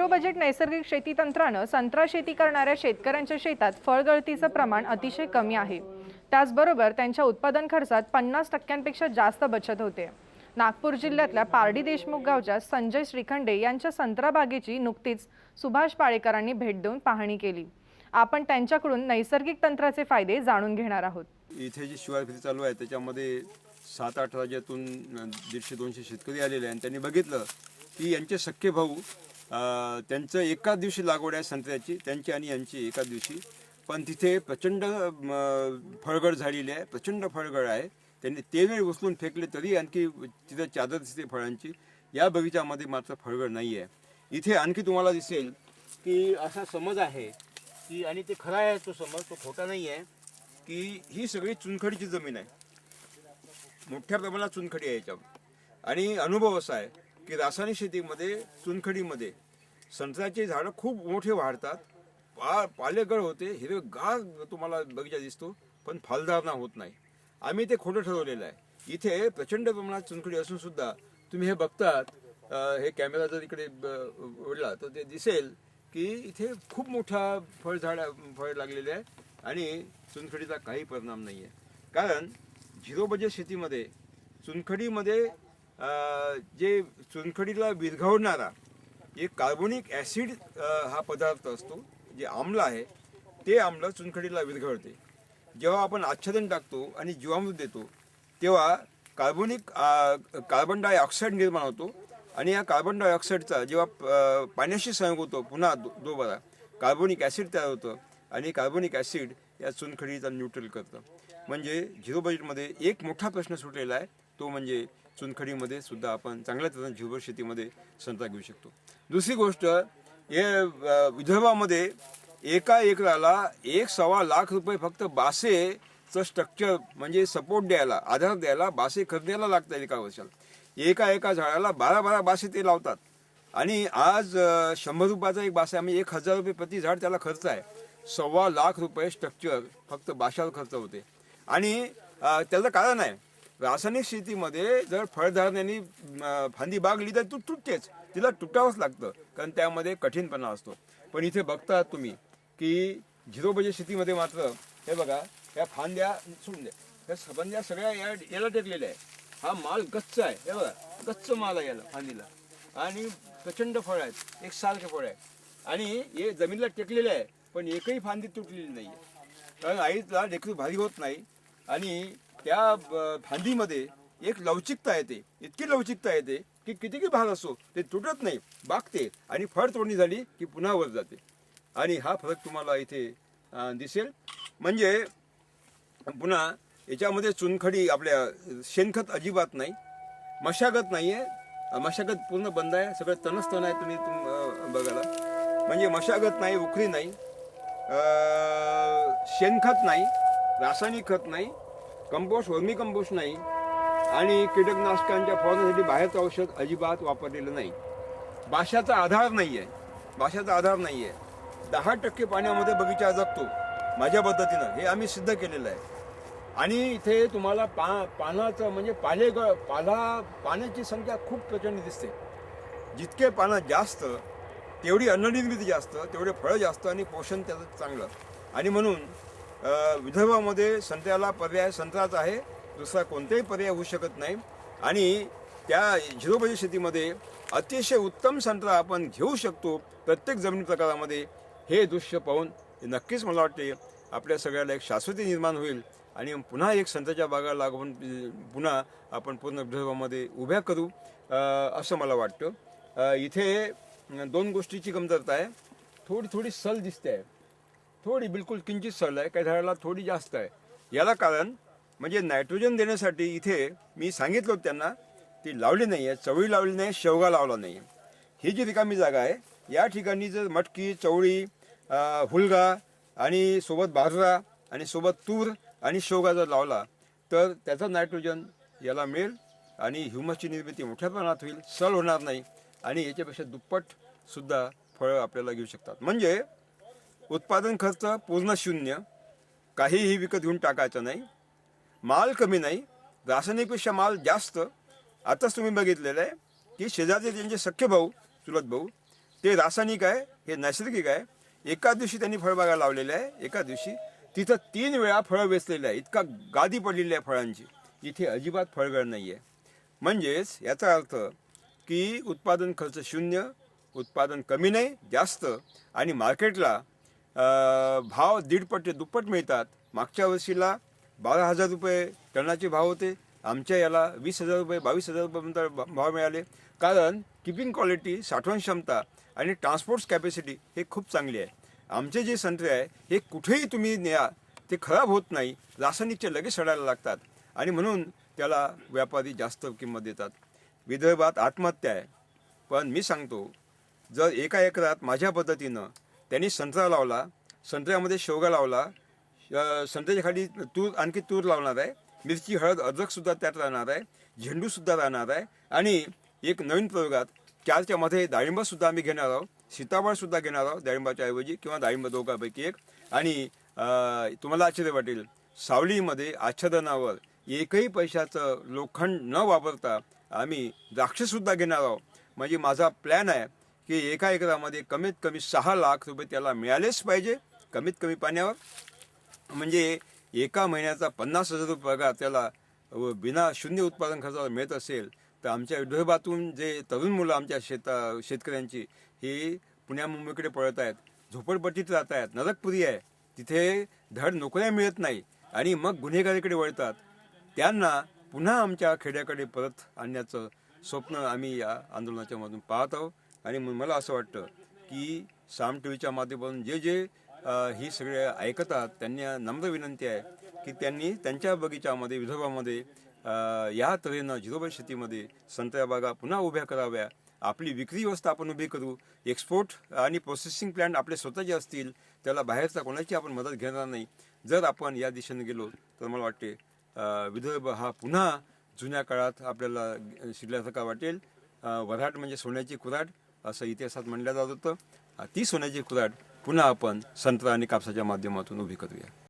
Zero budget नैसर्गिक शेती तंत्रानं संत्रा शेती करणाऱ्या शेतकऱ्यांच्या शेतात फळगळतीचं प्रमाण अतिशय कमी आहे। त्याचबरोबर त्यांच्या उत्पादन खर्चात 50% जास्त बचत होते। नागपूर जिल्ह्यातल्या पारडी देशमुख गावच्या संजय श्रीखंडे यांच्या संत्रा बागेची नुकतीच सुभाष पाळेकरांनी भेट देऊन पाहणी केली। आपण त्यांच्याकडून नैसर्गिक तंत्राचे फायदे जाणून घेणार आहोत। इथे जी शिवारफेरी चालू आहे त्याच्यामध्ये 7-8 राज्यातून 150-200 शेतकरी आलेले आणि त्यांनी बघितलं की यांचे सख्खे भाऊ त्यांचं एकाच दिवशी लागवड आहे संत्र्याची, त्यांची आणि यांची एकाच दिवशी, पण तिथे प्रचंड फळगळ झालेली आहे, प्रचंड फळगळ आहे। त्यांनी तेल उचलून फेकले तरी आणखी तिथे चादर दिसते फळांची। या बगीचामध्ये मात्र फळगळ नाही आहे। इथे आणखी तुम्हाला दिसेल की असा समज आहे की, आणि ते खरा आहे तो समज, तो खोटा नाही आहे, की ही सगळी चुनखडीची जमीन आहे, मोठ्या प्रमाणात चुनखडी आहे याच्यावर। आणि अनुभव असा आहे की रासायनिक शेतीमध्ये चुनखडीमध्ये संत्र्याचे झाडं खूप मोठे वाढतात, पालेगळ होते, हिरवेगार तुम्हाला बगीचा दिसतो, पण फलधारणा होत नाही। आम्ही ते खोटं ठरवलेलं आहे। इथे प्रचंड प्रमाणात चुनखडी असून सुद्धा तुम्ही हे बघतात, हे कॅमेरा जर इकडे ओढला तर ते दिसेल की इथे खूप मोठा फळ लागलेले आहे आणि चुनखडीचा काही परिणाम नाही आहे। कारण झिरो बजेट शेतीमध्ये चुनखडीमध्ये जे चुनखडीला विरघळणारा एक कार्बोनिक ॲसिड हा पदार्थ असतो, जे आम्ल आहे, ते आम्ल चुनखडीला विरघळते। जेव्हा आपण आच्छादन टाकतो आणि जीवामृत देतो तेव्हा कार्बन डायऑक्साईड निर्माण होतो आणि या कार्बन डायऑक्साईडचा जेव्हा पाण्याशी संयोग होतो पुन्हा दोबारा कार्बोनिक ॲसिड तयार होतं आणि कार्बोनिक ॲसिड या चुनखडीचा न्यूट्रल करतं। म्हणजे झिरो बजेटमध्ये एक मोठा प्रश्न सुटलेला आहे, तो म्हणजे चुनखडीमध्ये सुद्धा आपण चांगल्या तऱ्हेने झिरो शेतीमध्ये संत्रा घेऊ शकतो। दुसरी गोष्ट, हे विदर्भामध्ये एका एकराला 1.25 लाख रुपये फक्त बासेचं स्ट्रक्चर म्हणजे सपोर्ट द्यायला, आधार द्यायला बासे खरेदीला लागतात एका वर्षाला। एका झाडाला 12 बासे ते लावतात आणि आज 100 रुपयाचा एक बासे, आम्ही 1000 रुपये प्रति झाड त्याला खर्च आहे। 1.25 लाख रुपये स्ट्रक्चर फक्त बाशावर खर्च होते। आणि त्याचं कारण आहे, रासायनिक शेतीमध्ये जर फळधारण्याने फांदी बागली तर ती तुटतेच, तिला तुटावंच लागतं, कारण त्यामध्ये कठीणपणा असतो। पण इथे बघता तुम्ही की झिरो बजेट शेतीमध्ये मात्र हे बघा, या फांद्या सोडून द्या, या सबंध्या सगळ्या याला टेकलेल्या आहे। हा माल गच्च आहे, हे बघा गच्च माल आहे याला फांदीला, आणि प्रचंड फळ आहेत, एकसारखे फळ आहे आणि हे जमिनीला टेकलेले आहे, पण एकही फांदी तुटलेली नाही आहे, कारण आईला लेकरू भारी होत नाही। आणि त्या फांदीमध्ये एक लवचिकता येते, इतकी लवचिकता येते की कितीही भार असो ते तुटत नाही, बागते आणि फळ तोडणी झाली की पुन्हा वर जाते। आणि हा फरक तुम्हाला इथे दिसेल। म्हणजे पुन्हा याच्यामध्ये चुनखडी, आपल्या शेणखत अजिबात नाही, मशागत नाही आहे, मशागत पूर्ण बंद आहे, सगळं तणस्तण आहे तुम्ही बघायला। म्हणजे मशागत नाही, उखरी नाही, शेणखत नाही, रासायनिक खत नाही, कंपोस्ट वर्मी कंपोस्ट नाही, आणि कीटकनाशकांच्या फवारणीसाठी बाहेरचं औषध अजिबात वापरलेलं नाही। बाशाचा आधार नाही आहे, बाशाचा आधार नाही आहे। 10% पाण्यामध्ये बगीचा जगतो माझ्या पद्धतीनं, हे आम्ही सिद्ध केलेलं आहे। आणि इथे तुम्हाला पानाचं म्हणजे पाण्याची संख्या खूप प्रचंड दिसते। जितके पानं जास्त तेवढी अन्ननिर्मिती जास्त, तेवढे फळं जास्त आणि पोषण त्याचं चांगलं। आणि म्हणून विदर्भामध्ये संत्र्याला पर्याय संत्राच आहे, दुसरा कोणताही पर्याय होऊ शकत नाही। आणि त्या झिरो बजेट शेतीमध्ये अतिशय उत्तम संत्रा आपण घेऊ शकतो प्रत्येक जमीन प्रकारामध्ये। हे दृश्य पाहून नक्कीच मला वाटते आपल्या सगळ्याला एक शाश्वती निर्माण होईल आणि पुन्हा एक संत्र्याच्या बागा लागवून पुन्हा आपण पूर्ण विदर्भामध्ये उभ्या करू असं मला वाटतं। इथे 2 गोष्टीची कमतरता आहे, थोडी सल दिसते आहे, थोडी बिलकुल किंचित सल आहे, काही झाडाला थोडी जास्त आहे। याला कारण म्हणजे नायट्रोजन देण्यासाठी इथे मी सांगितलं होतं त्यांना, ती लावली नाही आहे, चवळी लावली नाही, शेवगा लावला नाही आहे। ही जी रिकामी जागा आहे या ठिकाणी जर मटकी, चवळी, हुलगा आणि सोबत बाजरा आणि सोबत तूर आणि शेवगा जर लावला तर त्याचा नायट्रोजन याला मिळेल आणि ह्युमसची निर्मिती मोठ्या प्रमाणात होईल, सल होणार नाही आणि याच्यापेक्षा दुप्पट सुद्धा फळं आपल्याला घेऊ शकतात। म्हणजे उत्पादन खर्च पूर्ण शून्य, काहीही विकत घेऊन टाकायचं नाही, माल कमी नाही, रासायनिकपेक्षा माल जास्त। आताच तुम्ही बघितलेलं आहे की शेजारचे त्यांचे सख्खे भाऊ, चुलत भाऊ, ते रासायनिक आहे, हे नैसर्गिक आहे. एका दिवशी त्यांनी फळबागा लावलेल्या आहे, एका दिवशी तिथं 3 वेळा फळं वेचलेलं आहे. इतका गादी पडलेली आहे फळांची. इथे अजिबात फळगळ नाही आहे. म्हणजेच याचा अर्थ की उत्पादन खर्च शून्य, उत्पादन कमी नाही जास्त, आणि मार्केटला भाव 1.5 ते दुप्पट मिळतात. मागच्या वर्षीला 12,000 रुपये टनाचे भाव होते. आमच्या याला 20,000 रुपये 22,000 रुपयेपर्यंत भाव मिळाले. कारण किपिंग क्वालिटी, साठवण क्षमता आणि ट्रान्सपोर्ट कॅपॅसिटी हे खूप चांगली आहे. आमचे जे संत्रे आहे हे कुठेही तुम्ही न्या, ते खराब होत नाही. रासायनिकचे लगेच सडायला लागतात आणि म्हणून त्याला व्यापारी जास्त किंमत देतात. विदर्भात आत्महत्या आहे, पण मी सांगतो, जर एका एकरात माझ्या पद्धतीनं त्यांनी संत्रा लावला, संत्र्यामध्ये शेवगा लावला, संत्र्याच्या खाली आणखी तूर लावणार आहे, मिरची, हळद, अद्रकसुद्धा त्यात राहणार आहे, झेंडूसुद्धा राहणार आहे, आणि एक नवीन प्रयोगात 4च्या मध्ये डाळिंबसुद्धा आम्ही घेणार आहोत, सीताफळसुद्धा घेणार आहोत डाळिंबाच्या ऐवजी, किंवा डाळिंब दोघांपैकी एक. आणि तुम्हाला आश्चर्य वाटेल, सावलीमध्ये आच्छादनावर एकही पैशाचं लोखंड न वापरता आम्ही द्राक्षसुद्धा घेणार आहोत. म्हणजे माझा प्लॅन आहे की एका एकरामध्ये कमीत कमी 6 लाख रुपये त्याला मिळालेच पाहिजे, कमीत कमी पाण्यावर. म्हणजे एका महिन्याचा 50,000 रुपये पगार त्याला बिना शून्य उत्पादन खर्चावर मिळत असेल, तर आमच्या विदर्भातून जे तरुण मुलं आमच्या शेतकऱ्यांची ही पुण्या मुंबईकडे पळत आहेत, झोपडपट्टीत राहत आहेत, नरकपुरी आहे, तिथे धड नोकऱ्या मिळत नाही आणि मग गुन्हेगारीकडे वळतात. त्यांना पुन्हा आमच्या खेड्याकडे परत आणण्याचं स्वप्न आम्ही या आंदोलनाच्या मधून पाहत आहोत. आणि मला असं वाटतं की साम टीव्हीच्या माध्यमातून जे ही सगळे ऐकतात त्यांना नम्र विनंती आहे की त्यांनी त्यांच्या बगीच्यामध्ये, विदर्भामध्ये या तऱ्हेनं झिरो शेतीमध्ये संत्र्या बागा पुन्हा उभ्या कराव्या. आपली विक्री व्यवस्था आपण उभी करू. एक्सपोर्ट आणि प्रोसेसिंग प्लांट आपले स्वतःचे असतील, त्याला बाहेरचा कोणाची आपण मदत घेणार नाही. जर आपण या दिशेने गेलो तर मला वाटते विदर्भ हा पुन्हा जुन्या काळात आपल्याला शिरल्यासारखा वाटेल. वऱ्हाड म्हणजे सोन्याची कुऱ्हाड असं इतिहासात म्हणलं जात होतं. ती सोन्याची कुऱ्हाड पुन्हा आपण संत्रा आणि कापसाच्या माध्यमातून उभी करूया.